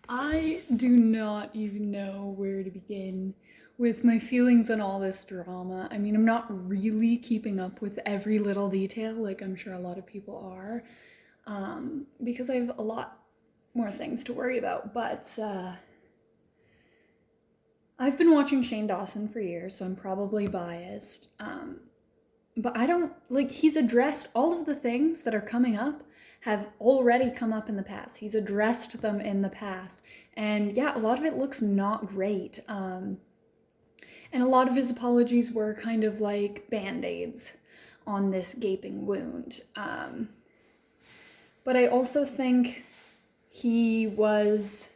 I do not even know where to begin with my feelings on all this drama. I mean, I'm not really keeping up with every little detail, like I'm sure a lot of people are, because I have a lot more things to worry about. But I've been watching Shane Dawson for years, so I'm probably biased. But I don't like, he's addressed all of the things that are coming up have already come up in the past. He's addressed them in the past. And yeah, a lot of it looks not great. And a lot of his apologies were kind of like band-aids on this gaping wound. But I also think he was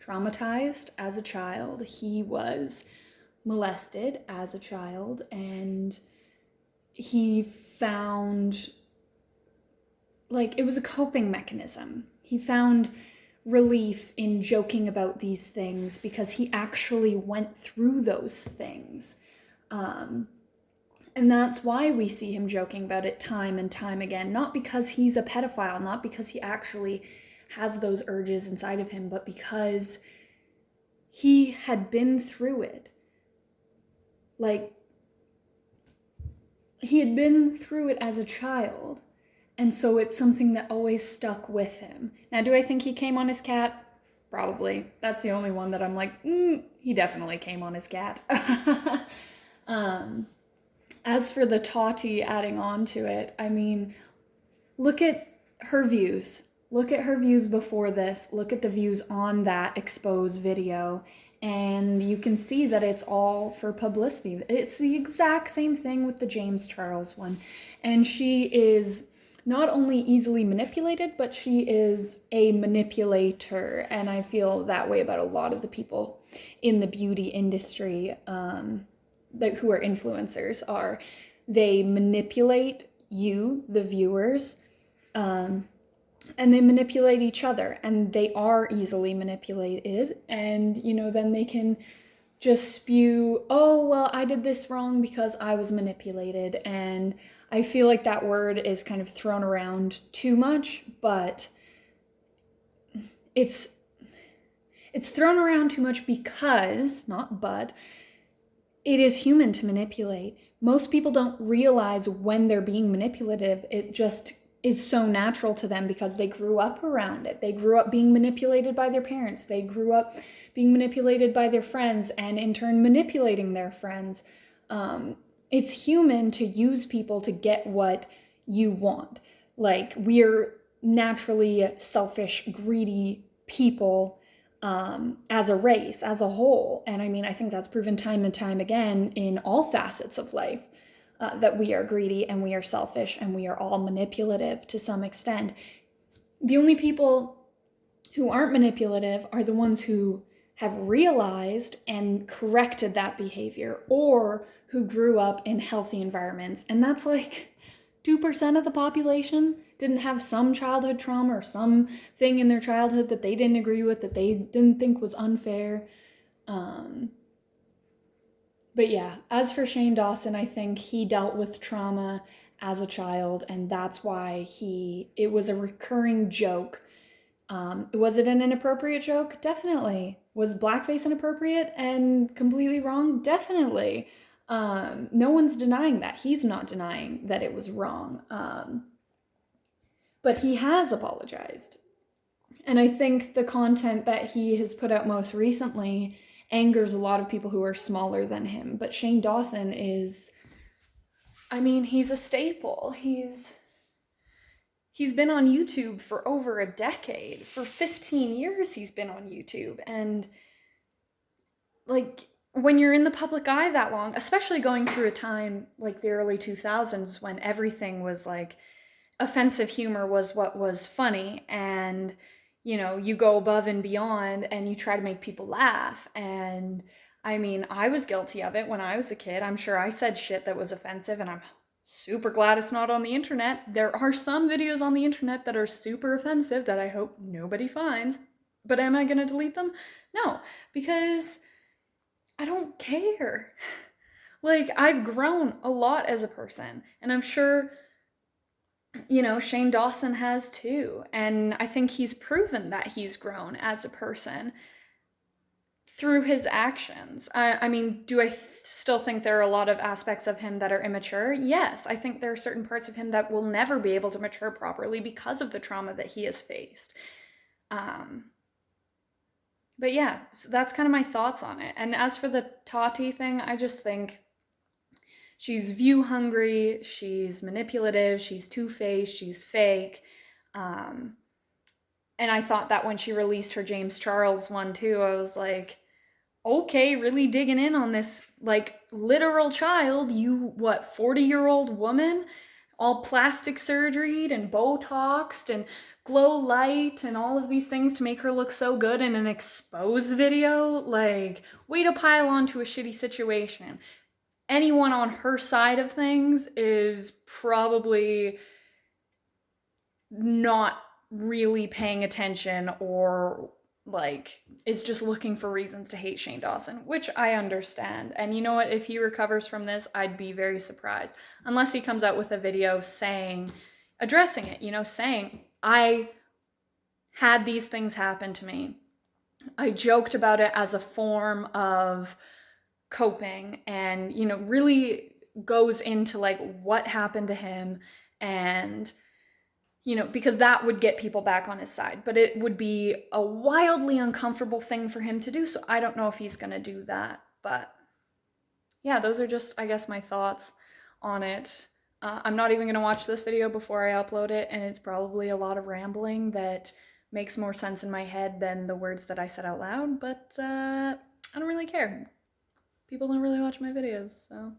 traumatized as a child. He was molested as a child, and he found, like, it was a coping mechanism. He found relief in joking about these things because he actually went through those things. And that's why we see him joking about it time and time again. Not because he's a pedophile, not because he actually has those urges inside of him, but because he had been through it. Like, he had been through it as a child, and so it's something that always stuck with him. Now, do I think he came on his cat? Probably. That's the only one that I'm like, he definitely came on his cat. As for the tati adding on to it, I mean, look at her views. Look at her views before this. Look at the views on that exposed video. And you can see that it's all for publicity. It's the exact same thing with the James Charles one. And she is not only easily manipulated, but she is a manipulator. And I feel that way about a lot of the people in the beauty industry who are influencers. They manipulate you, the viewers, and they manipulate each other, and they are easily manipulated, and then they can just spew, oh, well, I did this wrong because I was manipulated. And I feel like that word is kind of thrown around too much, but it's thrown around too much because, not but, it is human to manipulate. Most people don't realize when they're being manipulative. It just is so natural to them because they grew up around it. They grew up being manipulated by their parents. They grew up being manipulated by their friends, and in turn manipulating their friends. It's human to use people to get what you want. Like, we're naturally selfish, greedy people as a race, as a whole. And I mean, I think that's proven time and time again in all facets of life. That we are greedy and we are selfish and we are all manipulative to some extent. The only people who aren't manipulative are the ones who have realized and corrected that behavior, or who grew up in healthy environments. And that's like 2% of the population didn't have some childhood trauma or something in their childhood that they didn't agree with, that they didn't think was unfair. But yeah, as for Shane Dawson, I think he dealt with trauma as a child, and that's why it was a recurring joke. Was it an inappropriate joke? Definitely. Was blackface inappropriate and completely wrong? Definitely. No one's denying that. He's not denying that it was wrong. But he has apologized. And I think the content that he has put out most recently angers a lot of people who are smaller than him. But Shane Dawson is, I mean, he's a staple. He's been on YouTube for over a decade. For 15 years he's been on YouTube. And like, when you're in the public eye that long, especially going through a time like the early 2000s when everything was like, offensive humor was what was funny, and you go above and beyond and you try to make people laugh. And I mean, I was guilty of it when I was a kid. I'm sure I said shit that was offensive, and I'm super glad it's not on the internet. There are some videos on the internet that are super offensive that I hope nobody finds, but am I gonna delete them? No, because I don't care. Like, I've grown a lot as a person, and I'm sure you know, Shane Dawson has too. And I think he's proven that he's grown as a person through his actions. I mean, do I still think there are a lot of aspects of him that are immature? Yes, I think there are certain parts of him that will never be able to mature properly because of the trauma that he has faced. But yeah, so that's kind of my thoughts on it. And as for the Tati thing, I just think she's view hungry, she's manipulative, she's two-faced, she's fake. And I thought that when she released her James Charles one too, I was like, okay, really digging in on this, like, literal child, you, what, 40-year-old woman? All plastic surgeryed and Botoxed and glow light and all of these things to make her look so good in an expose video? Like, way to pile onto a shitty situation. Anyone on her side of things is probably not really paying attention, or like is just looking for reasons to hate Shane Dawson, which I understand. And you know what, if he recovers from this, I'd be very surprised, unless he comes out with a video saying, addressing it, you know, saying, I had these things happen to me, I joked about it as a form of coping, and, you know, really goes into like what happened to him, and you know, because that would get people back on his side, but it would be a wildly uncomfortable thing for him to do. So I don't know if he's going to do that, but yeah, those are just, I guess, my thoughts on it. I'm not even going to watch this video before I upload it, and it's probably a lot of rambling that makes more sense in my head than the words that I said out loud, but I don't really care. People don't really watch my videos, so...